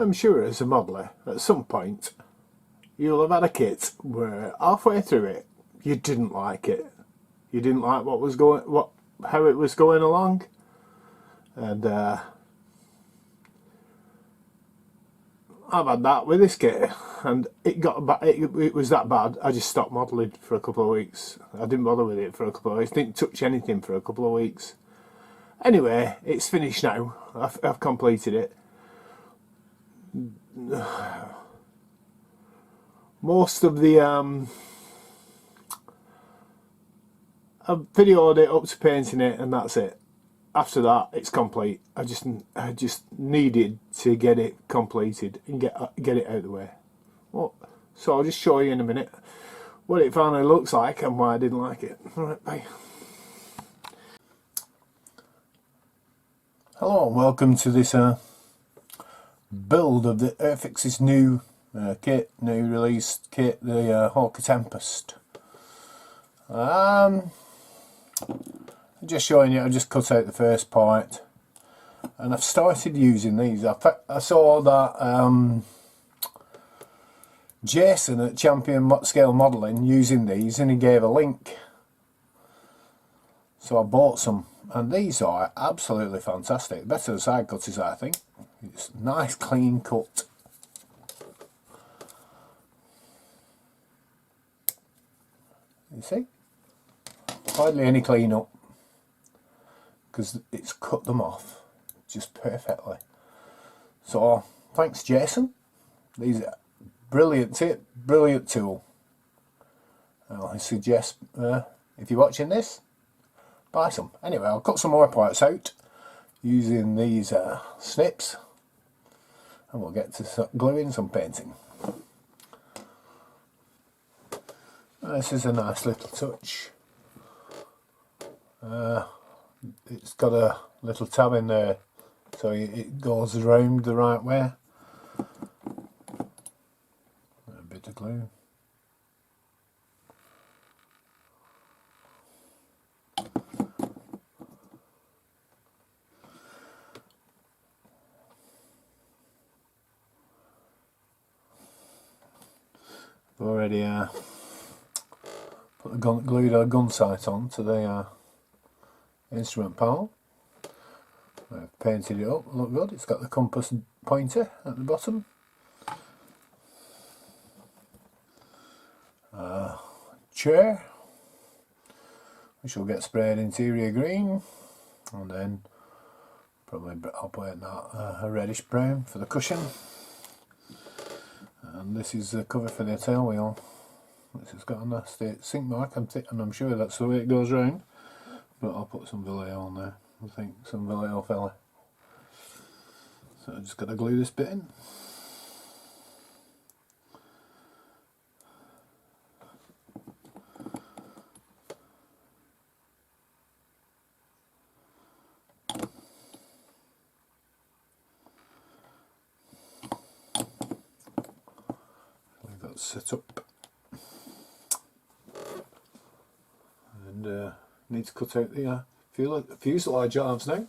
I'm sure as a modeller, at some point, you'll have had a kit where halfway through it, you didn't like it. You didn't like how it was going along, and I've had that with this kit, and it was that bad. I just stopped modelling for a couple of weeks. I didn't bother with it for a couple of weeks. Didn't touch anything for a couple of weeks. Anyway, it's finished now. I've completed it. Most of the I've videoed it up to painting it, and that's it. After that, it's complete. I just needed to get it completed and get it out of the way. Well, so I'll just show you in a minute what it finally looks like and why I didn't like it. Alright, bye. Hello and welcome to this build of the Airfix's new kit, new released kit, the Hawker Tempest. Just showing you, I've just cut out the first part and I've started using these. I saw that Jason at Champion Scale Modelling using these, and he gave a link, so I bought some, and these are absolutely fantastic. Better than side cutters, I think. It's nice clean cut. You see, hardly any clean up, because it's cut them off just perfectly. So thanks Jason, these are brilliant tip, brilliant tool. I suggest if you're watching this, buy some. Anyway, I'll cut some more parts out using these snips, and we'll get to gluing some painting. This is a nice little touch. It's got a little tab in there so it goes around the right way. A bit of glue. I've already glued our gun sight on to the instrument panel. I've painted it up, look good. It's got the compass pointer at the bottom. Chair, which will get sprayed interior green, and then probably I'll put in that a reddish brown for the cushion. And this is the cover for the tail wheel. This has got a nasty sink mark, and I'm sure that's the way it goes round. But I'll put some Vallejo on there. I think some Vallejo fella. So I just got to glue this bit in. We've got set up. And need to cut out the fuselage arms now.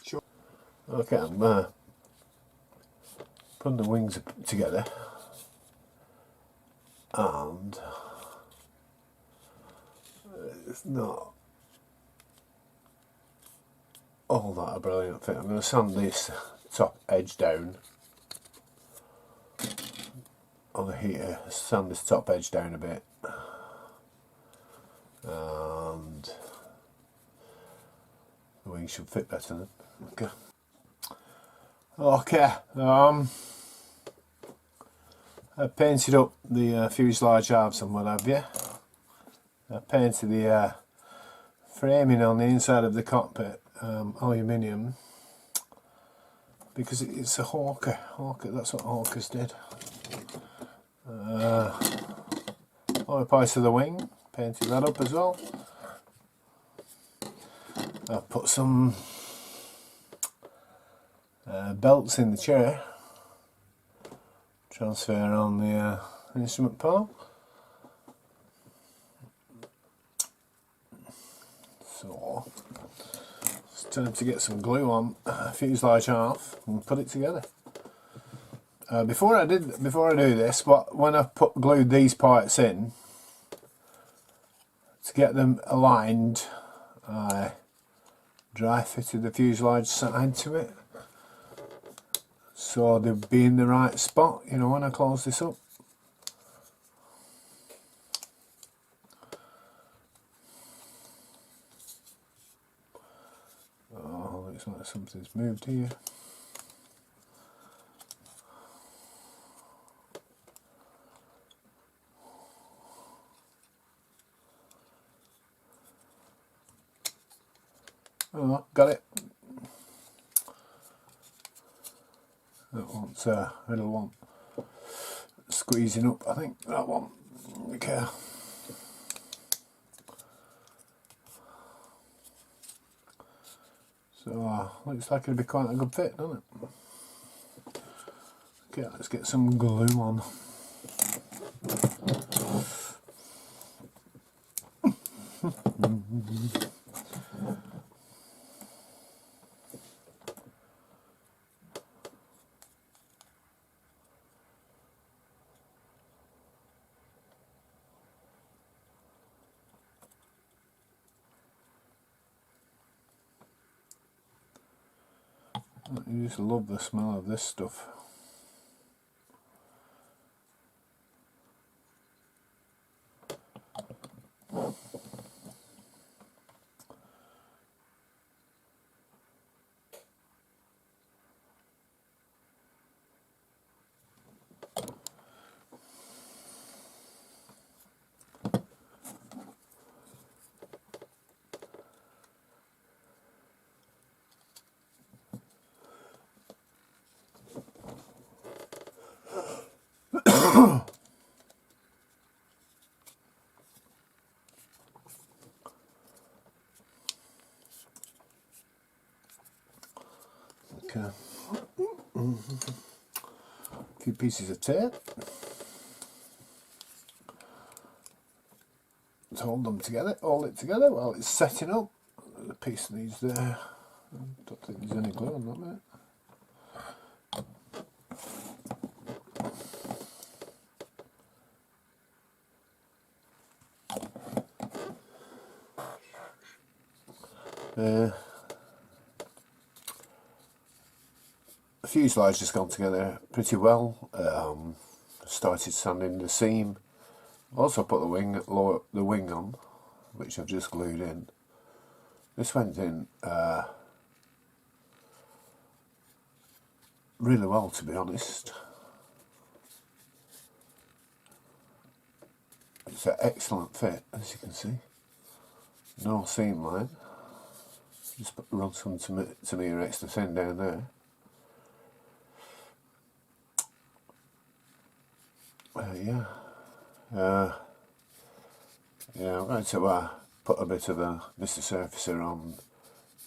Sure. Okay, I'm putting the wings together, and it's not all that a brilliant fit. I'm going to sand this top edge down on the heater, sand this top edge down a bit, and the wings should fit better then. Okay, I painted up the fuselage halves and what have you. I painted the framing on the inside of the cockpit aluminium, because it's a Hawker, that's what Hawkers did. Lower parts of the wing, painted that up as well. I've put some belts in the chair, transfer on the instrument panel. So time to get some glue on fuselage half and put it together. Before I do this, when I glued these parts in to get them aligned, I dry fitted the fuselage side to it, so they'd be in the right spot, you know, when I close this up. Oh, looks like something's moved here. Oh, got it. That one's a little one squeezing up, I think, that one. Okay. So, looks like it'll be quite a good fit, doesn't it? Okay, let's get some glue on. I just love the smell of this stuff. Okay. A few pieces of tape to hold it together while it's setting up. The piece needs there. I don't think there's any glue on that bit. The fuselage has gone together pretty well. Started sanding the seam. Also put the wing on, which I've just glued in. This went in really well, to be honest. It's an excellent fit, as you can see. No seam line. Just run some Tamiya extra thin down there. Yeah, I'm going to put a bit of a Mr. Surfacer on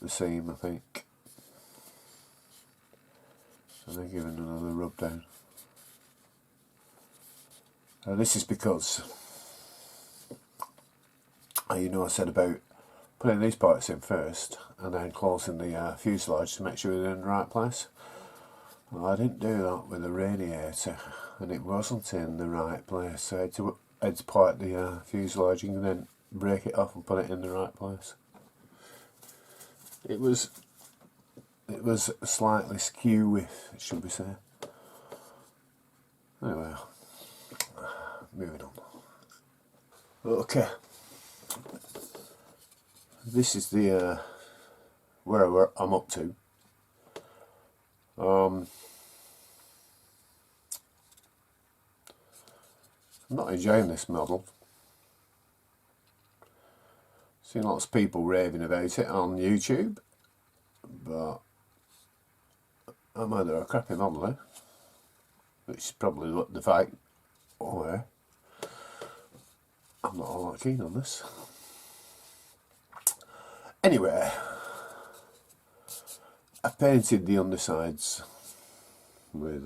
the seam, I think, and then give it another rub down. This is because, you know, I said about putting these parts in first and then closing the fuselage to make sure they're in the right place. Well, I didn't do that with the radiator, and it wasn't in the right place, so I had to part the fuselage and then break it off and put it in the right place. It was slightly skew with, should we say. Anyway, moving on. Okay, this is the where I'm up to. I'm not enjoying this model. Seen lots of people raving about it on YouTube, but I'm either a crappy modeler, which is probably what the fight, or I'm not all that keen on this. Anyway, I painted the undersides with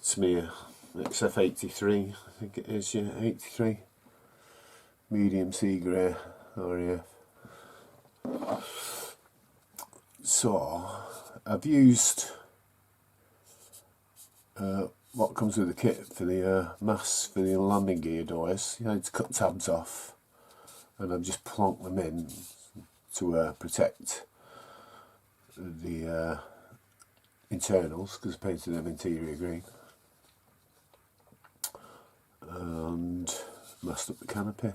Tamiya XF83, I think it is, yeah, 83, medium sea grey RAF. So I've used what comes with the kit for the mass for the landing gear doors. You know, to cut tabs off, and I've just plonked them in to protect the internals, because I painted them interior green, and masked up the canopy,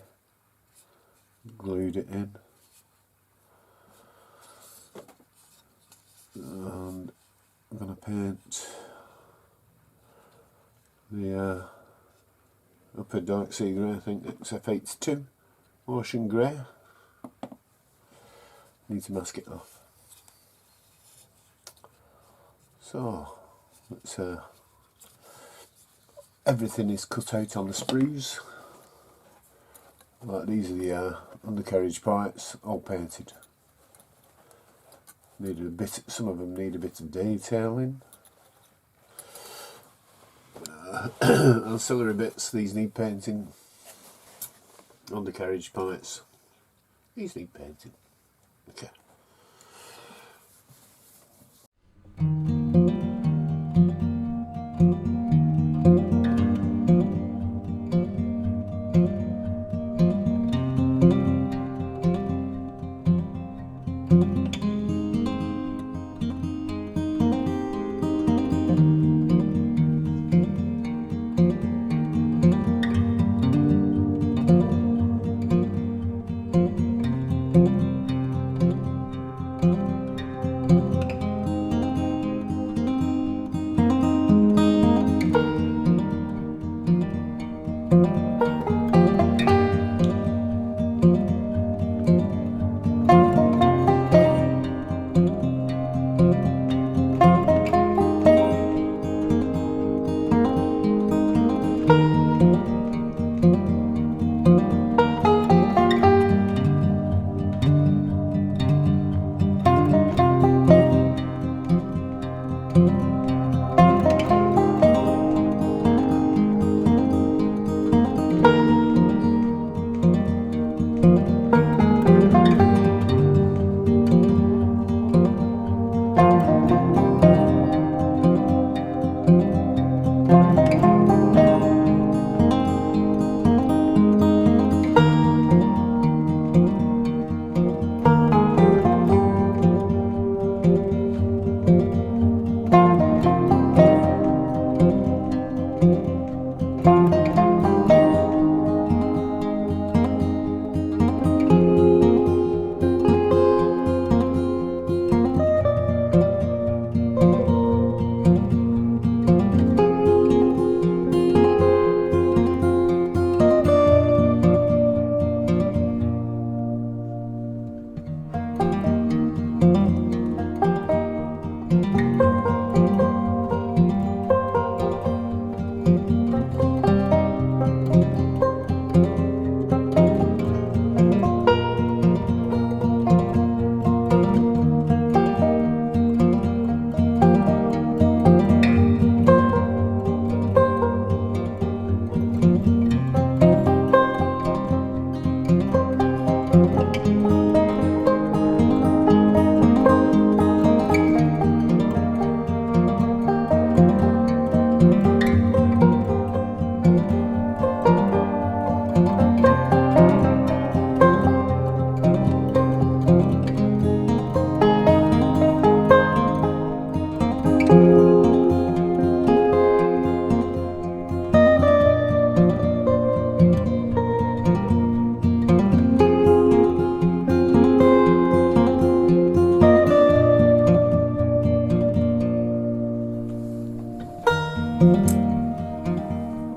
glued it in, and I'm going to paint the upper dark sea grey, I think XF82 ocean grey. Need to mask it off. So let's everything is cut out on the sprues. Like these are the undercarriage pipes, all painted. Needed a bit. Some of them need a bit of detailing. Ancillary bits, these need painting. Undercarriage pipes, these need painting. Okay.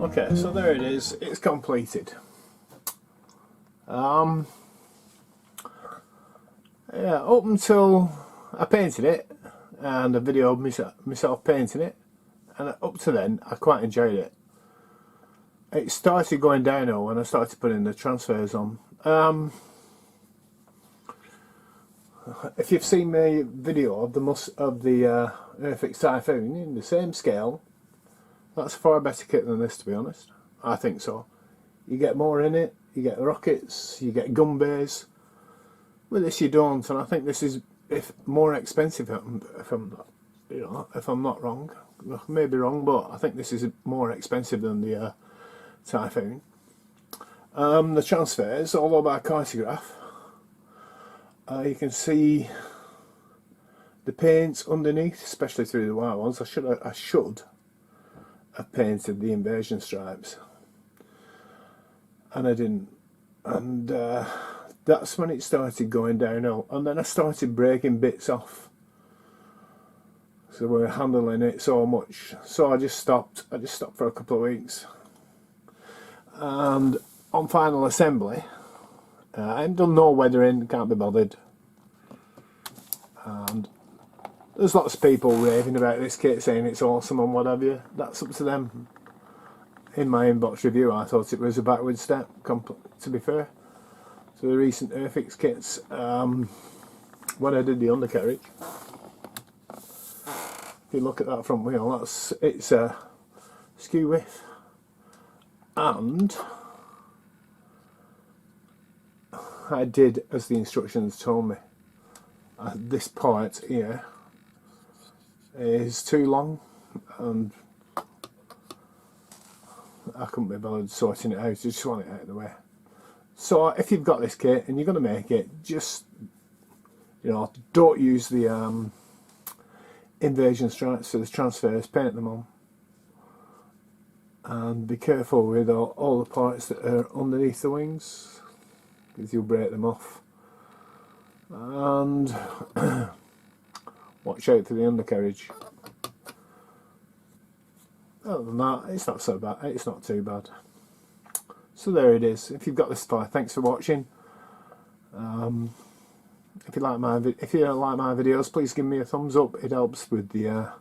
Okay, so there it is, it's completed. Yeah, up until I painted it and I videoed myself painting it, and up to then I quite enjoyed it. It started going downhill when I started putting the transfers on. If you've seen my video of the Airfix Typhoon in the same scale, that's a far better kit than this, to be honest. I think so. You get more in it, you get rockets, you get gun bays. With this you don't, and I think this is if more expensive, if I'm not, you know, if I'm not wrong. I may be wrong, but I think this is more expensive than the Typhoon. The transfers, although by cartograph, you can see the paint underneath, especially through the white ones. I should have painted the inversion stripes, and I didn't. And that's when it started going downhill, and then I started breaking bits off. So we were handling it so much, so I just stopped. I just stopped for a couple of weeks, and on final assembly, I haven't done no weathering, can't be bothered. And there's lots of people raving about this kit, saying it's awesome and what have you. That's up to them. In my inbox review, I thought it was a backward step, to be fair. So the recent Airfix kits, when I did the undercarriage, if you look at that front wheel, it's a skew width, and I did as the instructions told me. This part here is too long, and I couldn't be bothered sorting it out. I just want it out of the way. So if you've got this kit and you're going to make it, just, you know, don't use the inversion stripes for the transfers, paint them on, and be careful with all the parts that are underneath the wings, because you'll break them off. And watch out for the undercarriage. Other than that, it's not so bad. It's not too bad. So there it is. If you've got this far, thanks for watching. If you like my videos, please give me a thumbs up. It helps with the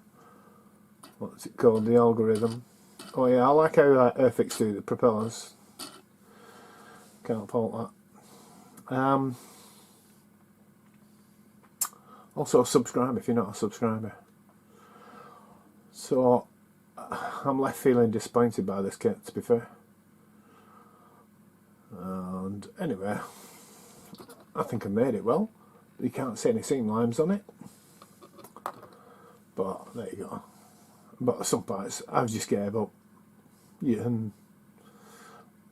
what's it called, the algorithm. Oh yeah, I like how Airfix do the propellers. Can't fault that. Also subscribe if you're not a subscriber. So I'm left feeling disappointed by this kit, to be fair. And anyway, I think I made it well. You can't see any seam lines on it, but there you go. But some parts I've just gave up. Yeah, and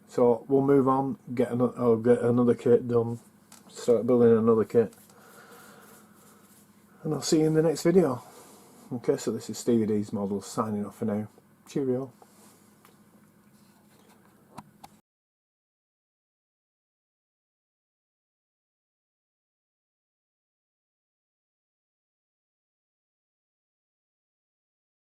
so we'll move on. I'll get another kit done. Start building another kit, and I'll see you in the next video. Okay, so this is Stevie D's Models signing off for now. Cheerio.